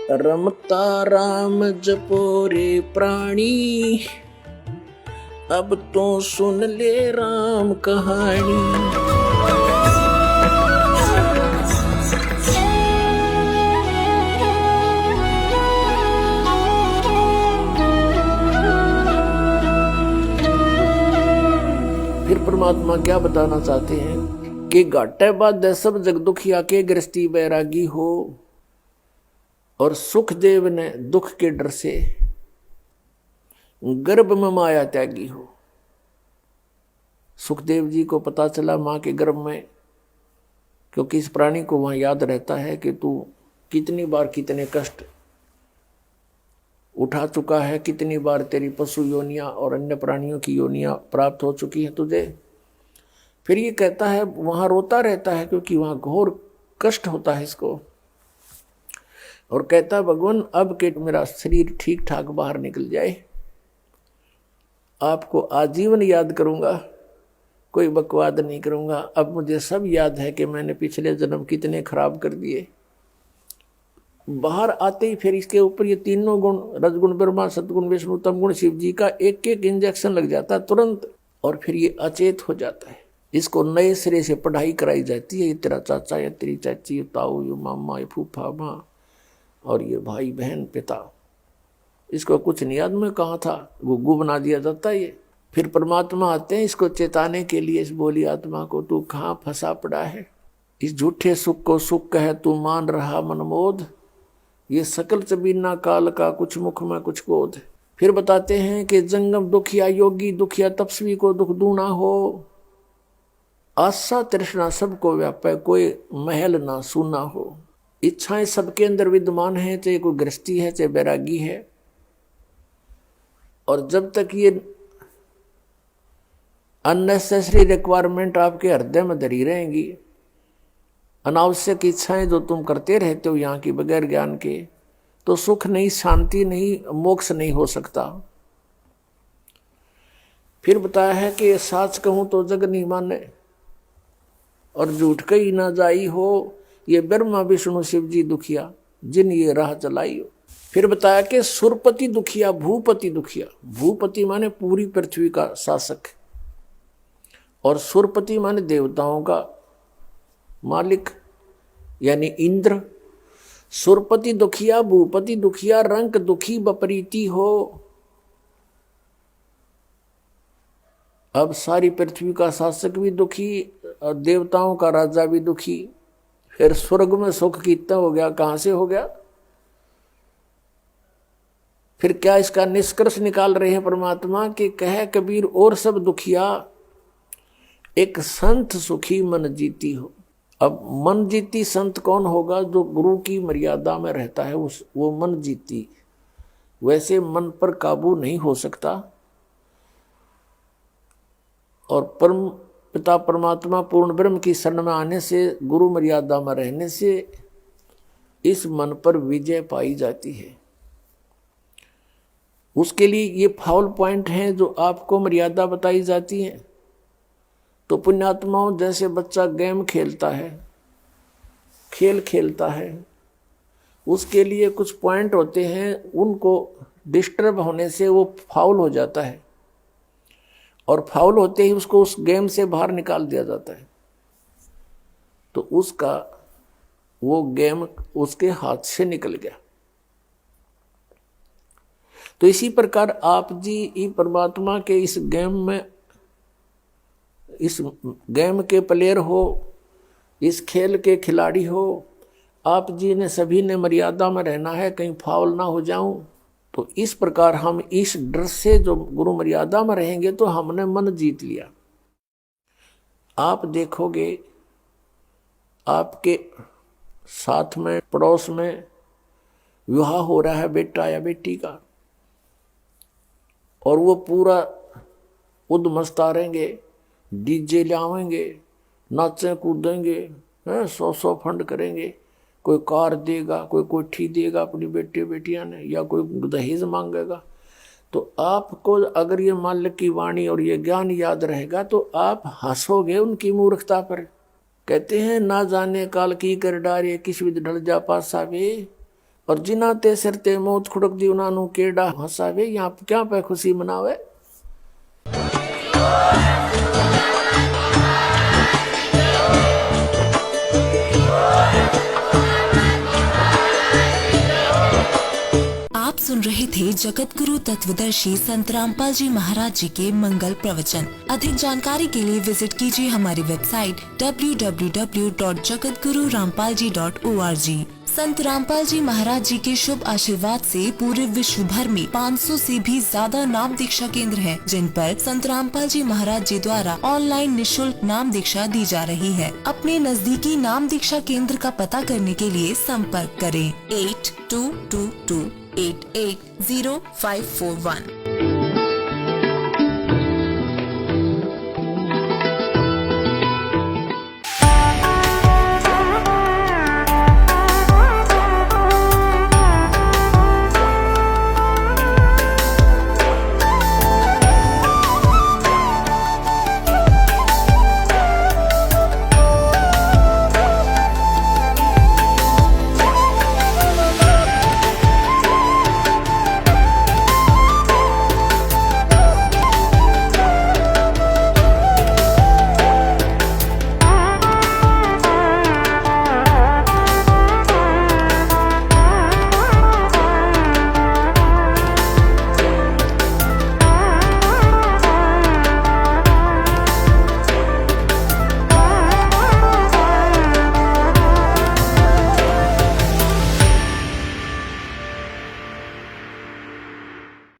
रमता राम जपो रे प्राणी, अब तो सुन ले राम कहानी। फिर परमात्मा क्या बताना चाहते हैं कि घाटे बाद सब जग दुखिया के गृहस्थी बैरागी हो, और सुखदेव ने दुख के डर से गर्भ में माया त्यागी हो। सुखदेव जी को पता चला मां के गर्भ में, क्योंकि इस प्राणी को वहां याद रहता है कि तू कितनी बार कितने कष्ट उठा चुका है, कितनी बार तेरी पशु योनियां और अन्य प्राणियों की योनियां प्राप्त हो चुकी है तुझे। फिर ये कहता है, वहां रोता रहता है क्योंकि वहां घोर कष्ट होता है इसको, और कहता है भगवान अब के मेरा शरीर ठीक ठाक बाहर निकल जाए, आपको आजीवन याद करूंगा, कोई बकवाद नहीं करूंगा। अब मुझे सब याद है कि मैंने पिछले जन्म कितने खराब कर दिए। बाहर आते ही फिर इसके ऊपर ये तीनों गुण, रजगुण ब्रह्मा, सतगुण विष्णु, तमगुण शिव जी का एक एक इंजेक्शन लग जाता है तुरंत, और फिर ये अचेत हो जाता है। इसको नए सिरे से पढ़ाई कराई जाती है। ये तेरा चाचा, या तेरी चाची, ये ताऊ, ये मामा, ये फूफा माँ, और ये भाई बहन पिता, इसको कुछ नहीं याद में कहाँ था, गुग्गू बना दिया जाता है ये। फिर परमात्मा आते हैं इसको चेताने के लिए, इस बोली आत्मा को, तू कहाँ फंसा पड़ा है, इस झूठे सुख को सुख कह तू मान रहा मनमोद, ये सकल चबीना काल का कुछ मुख में कुछ बोध। फिर बताते हैं कि जंगम दुखिया योगी दुखिया तपस्वी को दुख दूना हो, आशा तृष्णा सबको व्यापे कोई महल ना सूना हो। इच्छाएं सबके अंदर विद्यमान है, चाहे कोई गृहस्थी है चाहे बैरागी है, और जब तक ये अननेसेसरी रिक्वायरमेंट आपके हृदय में धरी रहेंगी, अनावश्यक इच्छाएं जो तुम करते रहते हो यहाँ की बगैर ज्ञान के, तो सुख नहीं, शांति नहीं, मोक्ष नहीं हो सकता। फिर बताया है कि साच कहूं तो जग नहीं माने, और झूठ कही ना जाई हो, ये ब्रह्मा विष्णु शिव जी दुखिया जिन ये राह चलाई हो। फिर बताया कि सुरपति दुखिया भूपति दुखिया, भूपति माने पूरी पृथ्वी का शासक, और सुरपति माने देवताओं का मालिक यानी इंद्र। सुरपति दुखिया भूपति दुखिया, रंक दुखी बपरीति हो। अब सारी पृथ्वी का शासक भी दुखी और देवताओं का राजा भी दुखी। फिर स्वर्ग में सुख कितना हो गया, कहां से हो गया। फिर क्या इसका निष्कर्ष निकाल रहे हैं परमात्मा कि कह कबीर और सब दुखिया, एक संत सुखी मन जीती हो। अब मन जीती संत कौन होगा, जो गुरु की मर्यादा में रहता है, उस वो मन जीती। वैसे मन पर काबू नहीं हो सकता, और परम पिता परमात्मा पूर्ण ब्रह्म की शरण में आने से, गुरु मर्यादा में रहने से इस मन पर विजय पाई जाती है। उसके लिए ये फाउल पॉइंट हैं जो आपको मर्यादा बताई जाती है। तो पुण्यात्माओं, जैसे बच्चा गेम खेलता है, खेल खेलता है, उसके लिए कुछ पॉइंट होते हैं, उनको डिस्टर्ब होने से वो फाउल हो जाता है, और फाउल होते ही उसको उस गेम से बाहर निकाल दिया जाता है, तो उसका वो गेम उसके हाथ से निकल गया। तो इसी प्रकार आप जी परमात्मा के इस गेम में, इस गेम के प्लेयर हो, इस खेल के खिलाड़ी हो, आप जी ने सभी ने मर्यादा में रहना है, कहीं फाउल ना हो जाऊं। तो इस प्रकार हम इस डर से जो गुरु मर्यादा में रहेंगे तो हमने मन जीत लिया। आप देखोगे आपके साथ में पड़ोस में विवाह हो रहा है बेटा या बेटी का, और वो पूरा उद्मस्ता रहेंगे, डीजे लावेंगे, नाचे कूदेंगे, 100 फंड करेंगे, कोई कार देगा, कोई कोठी देगा अपनी बेटे बेटियां ने, या कोई दहेज मांगेगा। तो आपको अगर ये माल्य की वाणी और ये ज्ञान याद रहेगा तो आप हंसोगे उनकी मूर्खता पर। कहते हैं ना जाने काल की कर डारे, किस विध ढल जा पासा वे, और जिना ते सिर ते मौत खुड़क दी उन्होंने केड़ा हंसावे, यहाँ क्या पे खुशी मनावे। आप सुन रहे थे जगत गुरु तत्वदर्शी संत रामपाल जी महाराज जी के मंगल प्रवचन। अधिक जानकारी के लिए विजिट कीजिए हमारी वेबसाइट www.jagatgururampalji.org। संत रामपाल जी महाराज जी के शुभ आशीर्वाद से पूरे विश्व भर में 500 से भी ज्यादा नाम दीक्षा केंद्र हैं, जिन पर संत रामपाल जी महाराज जी द्वारा ऑनलाइन निशुल्क नाम दीक्षा दी जा रही है। अपने नजदीकी नाम दीक्षा केंद्र का पता करने के लिए संपर्क करें 8222880541।